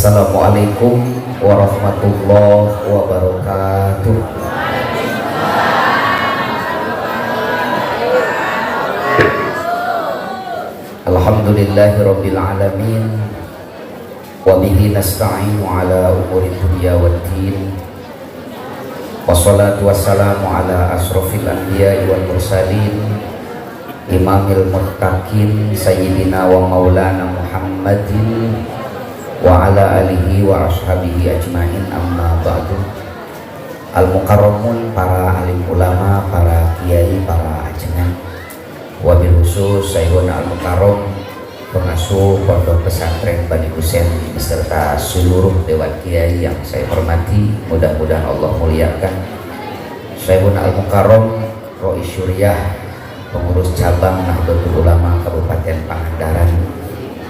Assalamualaikum warahmatullahi wabarakatuh. Alhamdulillahirabbil alamin wa bihi nasta'inu ala umuri dunya waddin. Wassalatu wassalamu ala asrofil anbiya'i wal mursalin imamil muttaqin sayyidina wa maulana Muhammadin wa ala alihi wa ashabihi ajmain, amma ba'du. Al-mukarramun, para alim ulama, para kiai, para ajengan, wabil khusus Sayyidina Al-Mukarram, pengasuh Pondok Pesantren Bani Husein beserta seluruh dewan kiai yang saya hormati, mudah-mudahan Allah muliakan. Sayyidina Al-Mukarram Rois Syuriah, pengurus cabang Nahdlatul Ulama Kabupaten Pangandaran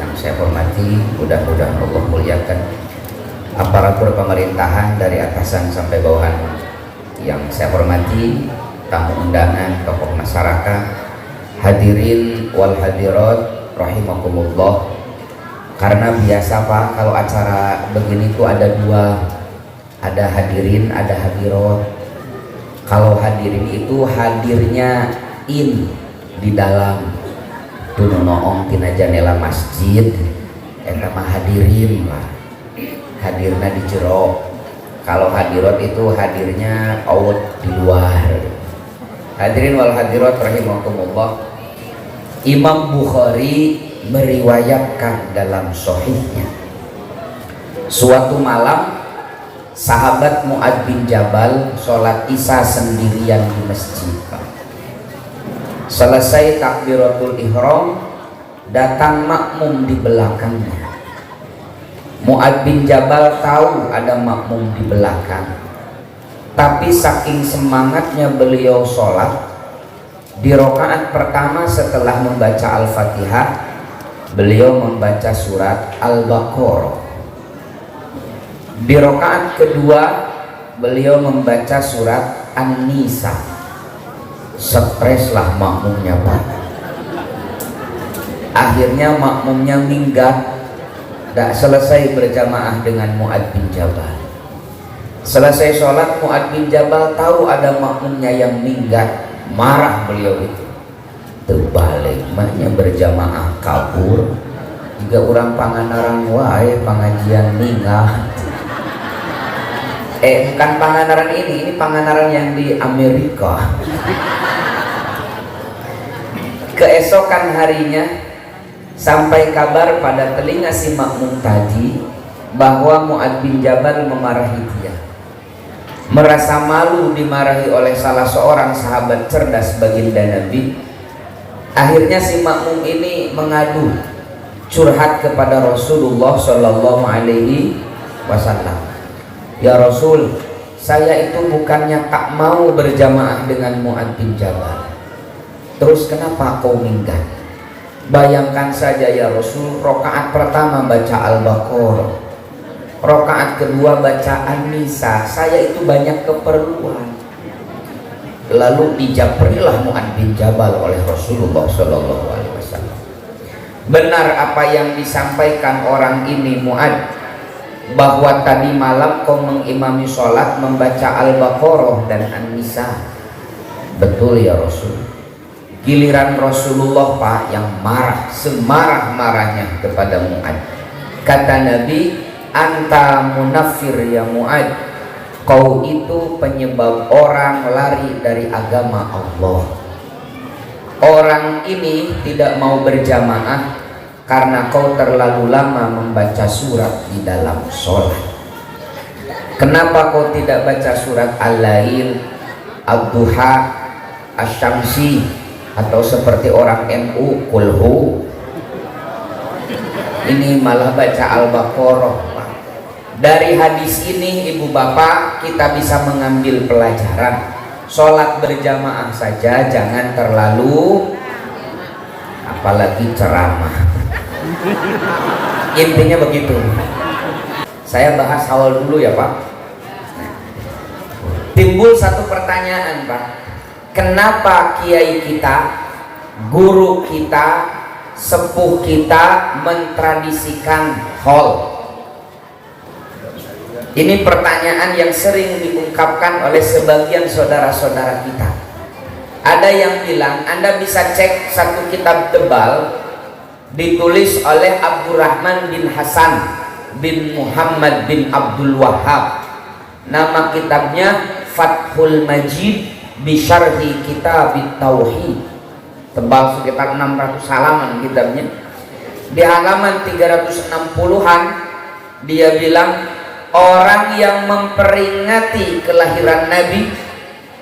yang saya hormati, mudah-mudahan Allah muliakan. Aparatur pemerintahan dari atasan sampai bawahan yang saya hormati, tamu undangan, tokoh masyarakat, hadirin wal hadirat rahimakumullah. Karena biasa Pak, kalau acara begini tuh ada dua, ada hadirin, ada hadirat. Kalau hadirin itu hadirnya di dalam tunoong tina janela masjid, eta mah hadirin lah, hadirna di jero. Kalau hadirat itu hadirnya out di luar. Hadirin wal hadirat rahimakumullah. Imam Bukhari meriwayatkan dalam sahihnya, suatu malam sahabat Mu'adz bin Jabal sholat isya sendirian di masjid. Selesai takbiratul ihram, datang makmum di belakangnya. Mu'adz bin Jabal tahu ada makmum di belakang, tapi saking semangatnya beliau sholat, di rakaat pertama setelah membaca Al-Fatihah, beliau membaca surat Al-Baqarah. Di rakaat kedua, beliau membaca surat An-Nisa. Stres lah makmumnya Pak. Akhirnya makmumnya minggat, tidak selesai berjamaah dengan Mu'adz bin Jabal. Selesai sholat, Mu'adz bin Jabal tahu ada makmumnya yang minggat. Marah beliau itu, terbalik maknya berjamaah kabur. Jika orang Pangandaran wae pengajian minggat. Bukan Pangandaran ini Pangandaran yang di Amerika. Keesokan harinya sampai kabar pada telinga si makmum tadi bahwa Mu'adz bin Jabal memarahi dia. Merasa malu dimarahi oleh salah seorang sahabat cerdas baginda Nabi. Akhirnya si makmum ini mengadu, curhat kepada Rasulullah Shallallahu Alaihi Wasallam. Ya Rasul, saya itu bukannya tak mau berjamaah dengan Mu'adz bin Jabal, terus kenapa kau minggat? Bayangkan saja ya Rasul, rakaat pertama baca Al-Baqarah, rakaat kedua baca An-Nisa, saya itu banyak keperluan. Lalu dijaprilah Mu'adz bin Jabal oleh Rasulullah Shallallahu Alaihi Wasallam. Benar apa yang disampaikan orang ini Mu'adz, bahwa tadi malam kau mengimami sholat membaca Al-Baqarah dan An-Nisa. Betul ya Rasul. Giliran Rasulullah Pak yang marah, semarah-marahnya kepada Mu'adz. Kata Nabi, anta munafir ya Mu'adz, kau itu penyebab orang lari dari agama Allah. Orang ini tidak mau berjamaah karena kau terlalu lama membaca surat di dalam sholat. Kenapa kau tidak baca surat Al-Lail, Ad-Duha, Asy-Syamsi, atau seperti orang NU Kulhu? Ini malah baca Al-Baqarah. Dari hadis ini ibu bapak kita bisa mengambil pelajaran, sholat berjamaah saja jangan terlalu, apalagi ceramah. Intinya begitu. Saya bahas awal dulu ya Pak. Timbul satu pertanyaan Pak, kenapa kiai kita, guru kita, sepuh kita mentradisikan haul? Ini pertanyaan yang sering diungkapkan oleh sebagian saudara-saudara kita. Ada yang bilang, Anda bisa cek satu kitab tebal ditulis oleh Abdurrahman bin Hasan bin Muhammad bin Abdul Wahhab. Nama kitabnya Fathul Majid bi Syarhi Kitab Tauhid. Tebal sekitar 600 halaman kitabnya. Di halaman 360-an dia bilang, orang yang memperingati kelahiran Nabi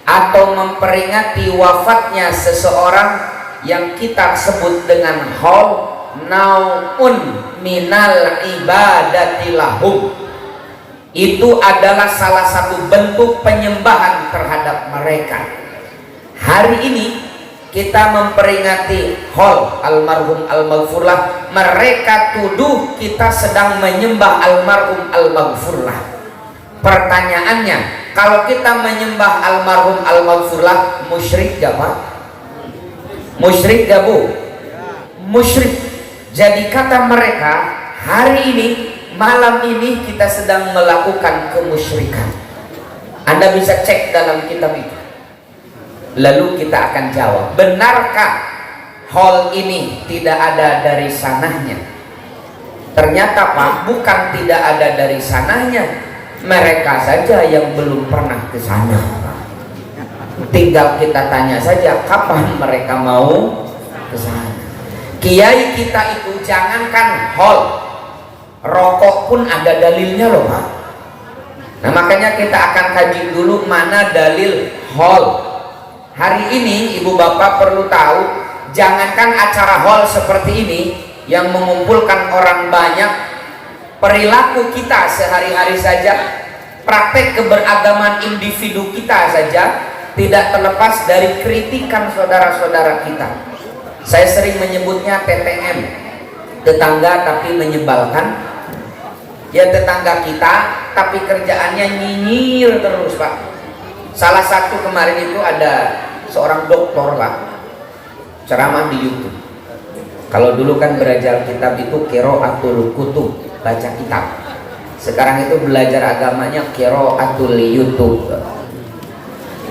atau memperingati wafatnya seseorang yang kita sebut dengan haul naun minal ibadati lahum, itu adalah salah satu bentuk penyembahan terhadap mereka. Hari ini kita memperingati haul almarhum al-maghfurlah, mereka tuduh kita sedang menyembah almarhum al-maghfurlah. Pertanyaannya, kalau kita menyembah almarhum al-maghfurlah, musyrik gak Pak? Musyrik gak Bu? Musyrik. Jadi kata mereka, hari ini, malam ini kita sedang melakukan kemusyrikan. Anda bisa cek dalam kitab itu. Lalu kita akan jawab, benarkah haul ini tidak ada dari sanahnya? Ternyata Pak, bukan tidak ada dari sanahnya, mereka saja yang belum pernah ke sana. Tinggal kita tanya saja kapan mereka mau ke sana. Kiai kita itu jangankan haul, rokok pun ada dalilnya loh Pak. Nah makanya kita akan kaji dulu mana dalil haul. Hari ini ibu bapak perlu tahu, jangankan acara haul seperti ini yang mengumpulkan orang banyak, perilaku kita sehari-hari saja, praktek keberagaman individu kita saja tidak terlepas dari kritikan saudara-saudara kita. Saya sering menyebutnya TTM, tetangga tapi menyebalkan. Ya tetangga kita tapi kerjaannya nyinyir terus Pak. Salah satu kemarin itu ada seorang doktor Pak, ceramah di YouTube. Kalau dulu kan belajar kitab itu qiraatul kutub, baca kitab. Sekarang itu belajar agamanya qiraatul YouTube.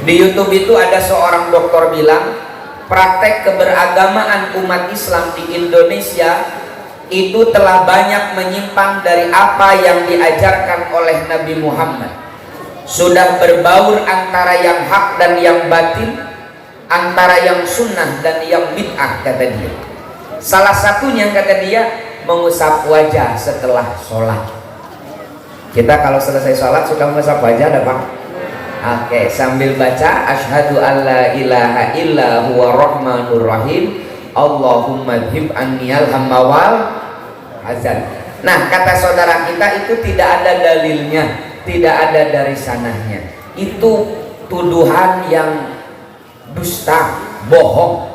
Di YouTube itu ada seorang dokter bilang, praktek keberagamaan umat Islam di Indonesia itu telah banyak menyimpang dari apa yang diajarkan oleh Nabi Muhammad. Sudah berbaur antara yang hak dan yang batil, antara yang sunnah dan yang bid'ah, kata dia. Salah satunya kata dia mengusap wajah setelah sholat. Kita kalau selesai sholat suka mengusap wajah ada Pak? Oke, sambil baca asyhadu alla ilaha illa huwa rahmanur rahim Allahumma dhib anniyal hamma wal hazan. Nah kata saudara kita itu tidak ada dalilnya, tidak ada dari sanahnya. Itu tuduhan yang dusta, bohong.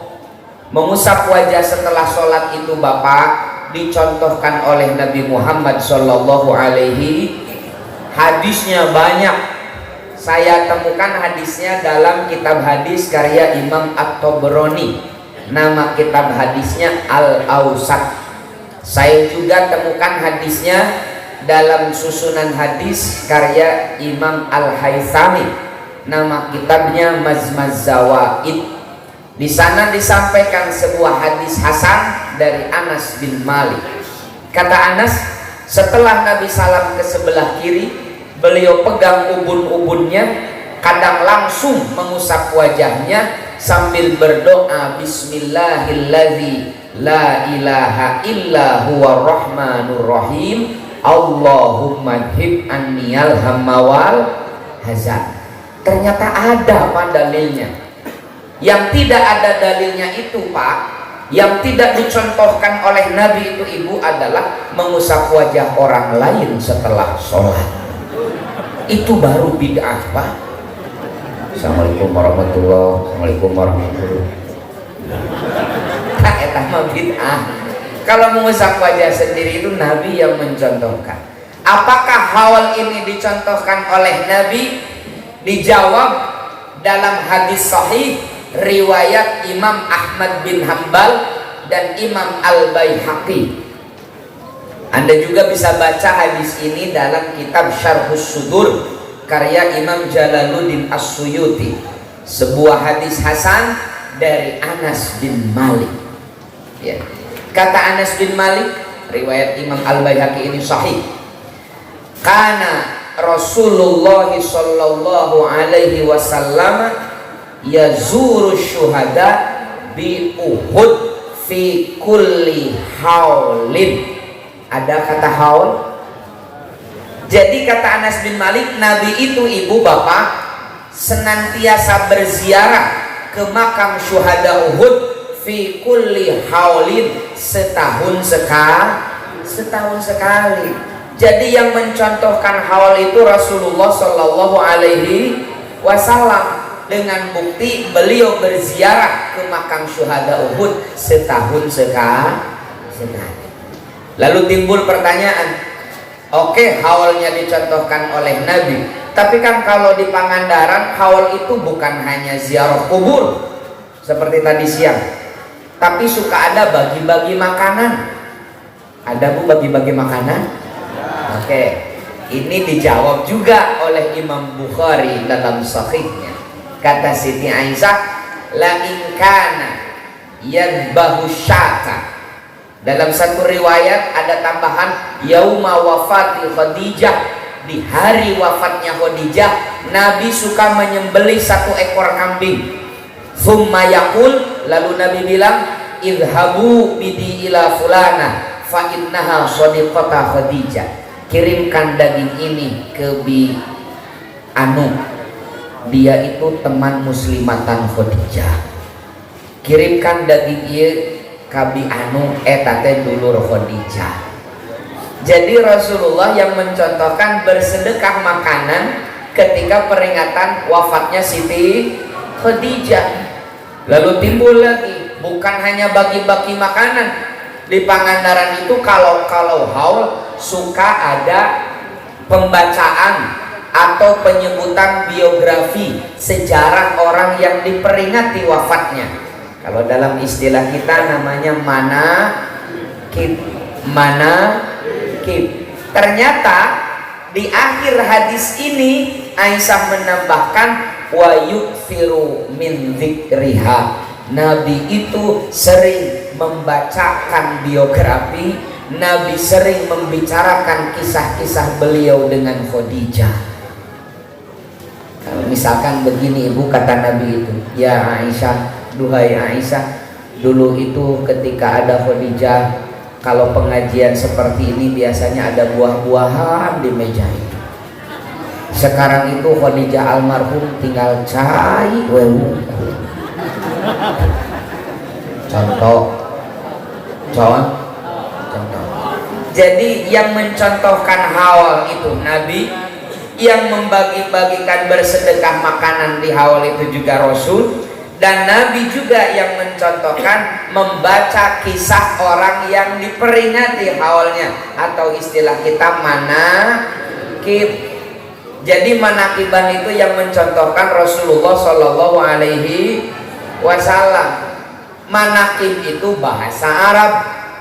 Mengusap wajah setelah sholat itu Bapak dicontohkan oleh Nabi Muhammad Shallallahu Alaihi. Hadisnya banyak. Saya temukan hadisnya dalam kitab hadis karya Imam At-Tabrani. Nama kitab hadisnya Al-Awsat. Saya juga temukan hadisnya dalam susunan hadis karya Imam Al-Haythami. Nama kitabnya Mazmaz Zawaid. Di sana disampaikan sebuah hadis hasan dari Anas bin Malik. Kata Anas, setelah Nabi salam ke sebelah kiri, beliau pegang ubun-ubunnya, kadang langsung mengusap wajahnya sambil berdoa, Bismillahilladzi la ilaha illa huwa rahmanur rahim Allahumma dhib anniyal hamma wal hazan. Ternyata ada Pak dalilnya. Yang tidak ada dalilnya itu Pak, yang tidak dicontohkan oleh Nabi itu Ibu adalah mengusap wajah orang lain setelah sholat. Itu baru bid'ah Pak. Assalamualaikum warahmatullahi wabarakatuh. Assalamualaikum warahmatullahi wabarakatuh. Eta mah bid'ah. Kalau mengusap wajah sendiri itu Nabi yang mencontohkan. Apakah haul ini dicontohkan oleh Nabi? Dijawab dalam hadis sahih riwayat Imam Ahmad bin Hanbal dan Imam Al-Baihaqi. Anda juga bisa baca hadis ini dalam kitab Syarhus Sudur karya Imam Jalaluddin As-Suyuti, sebuah hadis hasan dari Anas bin Malik. Ya. Kata Anas bin Malik, riwayat Imam Al-Baihaqi ini sahih. Kana Rasulullah sallallahu alaihi wasallam yazuru syuhada bi Uhud fi kulli haulin. Ada kata haul. Jadi kata Anas bin Malik, Nabi itu ibu bapak senantiasa berziarah ke makam syuhada Uhud fi kulli haulin, setahun sekali. Jadi yang mencontohkan haul itu Rasulullah sallallahu alaihi wasallam, dengan bukti beliau berziarah ke makam syuhada Uhud setahun sekali. Lalu timbul pertanyaan, oke, haulnya dicontohkan oleh Nabi, tapi kan kalau di Pangandaran haul itu bukan hanya ziarah kubur seperti tadi siang, tapi suka ada bagi-bagi makanan. Ada Bu bagi-bagi makanan? Oke, ini dijawab juga oleh Imam Bukhari dalam sahihnya. Kata Siti Aisyah, la in kana yadbahu syata. Dalam satu riwayat ada tambahan yauma wafati Khadijah, di hari wafatnya Khadijah Nabi suka menyembelih satu ekor kambing. Tsumma yaqul, lalu Nabi bilang, idhabu bidi ila fulana fa innaha shadiqata Khadijah. Kirimkan daging ini ke Bi Anu, dia itu teman muslimatan Khadijah. Kirimkan daging ieu kabi anu etate dulur Khadijah. Jadi Rasulullah yang mencontohkan bersedekah makanan ketika peringatan wafatnya Siti Khadijah. Lalu timbul lagi, bukan hanya bagi-bagi makanan. Di Pangandaran itu kalau haul suka ada pembacaan atau penyebutan biografi sejarah orang yang diperingati wafatnya. Kalau dalam istilah kita namanya manaqib. Ternyata di akhir hadis ini Aisyah menambahkan wa yukthiru min dzikriha. Nabi itu sering membacakan biografi, Nabi sering membicarakan kisah-kisah beliau dengan Khadijah. Kalau misalkan begini Ibu, kata Nabi itu, ya Aisyah, duhai Aisyah, dulu itu ketika ada Khadijah, kalau pengajian seperti ini biasanya ada buah-buahan di meja itu. Sekarang itu Khadijah almarhum tinggal cai wewungku. Contoh. Jadi yang mencontohkan haul itu Nabi, yang membagi-bagikan bersedekah makanan di haul itu juga Rasul, dan Nabi juga yang mencontohkan membaca kisah orang yang diperingati haulnya, atau istilah kita manaqib. Jadi manaqiban itu yang mencontohkan Rasulullah Shallallahu Alaihi Wasallam. Manaqib itu bahasa Arab,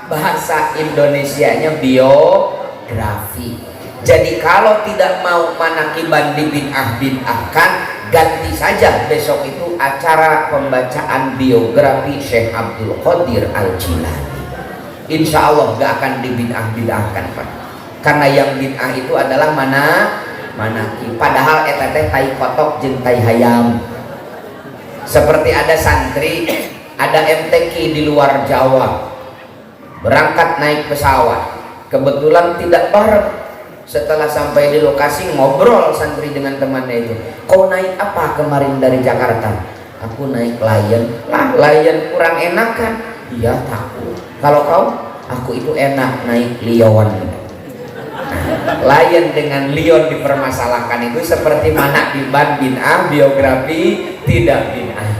bahasa Indonesianya biografi. Jadi kalau tidak mau manaqiban dibid'ah-bid'ahkan, ganti saja besok itu acara pembacaan biografi Syekh Abdul Qadir Al-Jilani. Insya Allah gak akan dibid'ah-bid'ahkan Pak. Karena yang bid'ah itu adalah manaqib. Padahal eta teh tai kotok jeung tai hayam. Seperti ada santri, ada MTQ di luar Jawa, berangkat naik pesawat, kebetulan tidak bareng. Setelah sampai di lokasi ngobrol santri dengan temannya itu, kau naik apa kemarin dari Jakarta? Aku naik Lion. Lah Lion kurang enak kan? Iya takut. Kalau kau? Aku itu enak naik Lion. Lion dengan Lion dipermasalahkan itu seperti manaqiban bid'ah, biografi tidak bid'ah.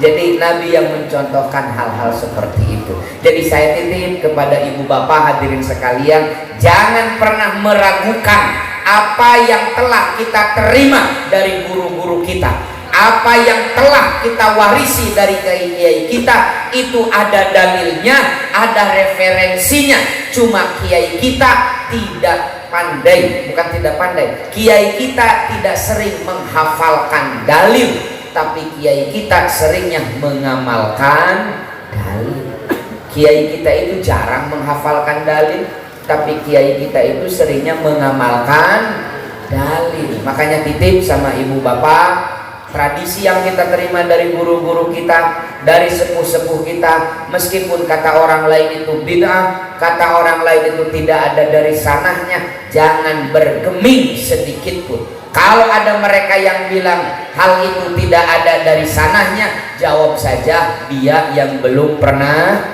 Jadi Nabi yang mencontohkan hal-hal seperti itu. Jadi saya titip kepada ibu bapak hadirin sekalian, jangan pernah meragukan apa yang telah kita terima dari guru-guru kita. Apa yang telah kita warisi dari kiai kita itu ada dalilnya, ada referensinya. Cuma kiai kita tidak pandai, bukan tidak pandai, kiai kita tidak sering menghafalkan dalil, tapi kiai kita seringnya mengamalkan dalil. Kiai kita itu jarang menghafalkan dalil, tapi kiai kita itu seringnya mengamalkan dalil. Makanya titip sama ibu bapak, tradisi yang kita terima dari guru-guru kita, dari sepuh-sepuh kita, meskipun kata orang lain itu bid'ah, kata orang lain itu tidak ada dari sanahnya, jangan bergeming sedikit pun. Kalau ada mereka yang bilang hal itu tidak ada dari sanahnya, jawab saja dia yang belum pernah.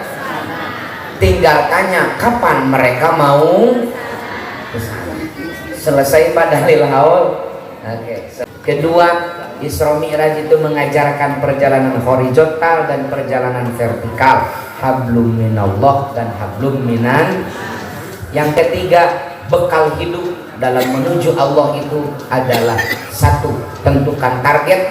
Tinggal tanya kapan mereka mau kesana. Selesai Pak dalil haul. Oke. Kedua, Isra Mi'raj itu mengajarkan perjalanan horizontal dan perjalanan vertikal, hablum minallah dan hablum minan. Yang ketiga, bekal hidup dalam menuju Allah itu adalah satu, tentukan target.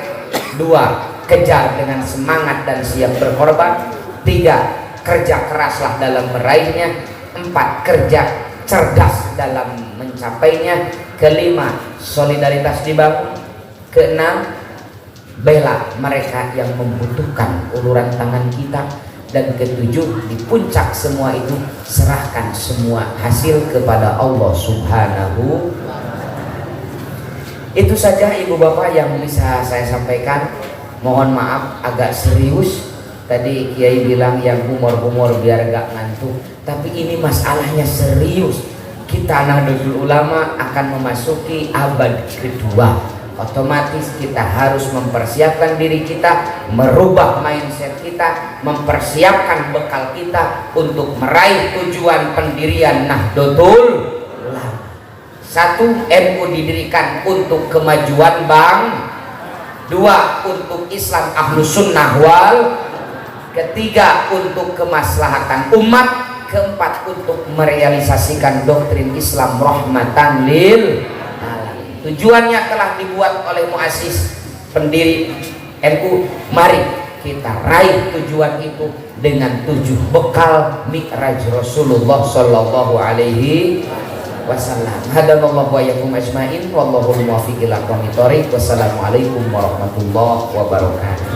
Dua, kejar dengan semangat dan siap berkorban. Tiga, kerja keraslah dalam meraihnya. Empat, kerja cerdas dalam mencapainya. Kelima, solidaritas dibangun. Keenam, bela mereka yang membutuhkan uluran tangan kita. Dan ketujuh, di puncak semua itu serahkan semua hasil kepada Allah Subhanahu. Itu saja ibu bapak yang bisa saya sampaikan. Mohon maaf agak serius. Tadi Kiai bilang yang humor-humor biar gak ngantuk, tapi ini masalahnya serius. Kita Nahdlatul Ulama akan memasuki abad kedua. Otomatis kita harus mempersiapkan diri kita, merubah mindset kita, mempersiapkan bekal kita untuk meraih tujuan pendirian Nahdlatul Ulama. Satu, NU didirikan untuk kemajuan Dua, untuk Islam Ahlus Sunnah wal. Ketiga, untuk kemaslahatan umat. Keempat, untuk merealisasikan doktrin Islam rahmatan lil alamin. Tujuannya telah dibuat oleh muassis pendiri NU. Mari kita raih tujuan itu dengan 7 bekal Mi'raj Rasulullah sallallahu alaihi wasallam. Hadanallahu wa iyyakum ajmain wallahu muwaffiq ila aqwamit thoriq. Wassalamualaikum warahmatullahi wabarakatuh.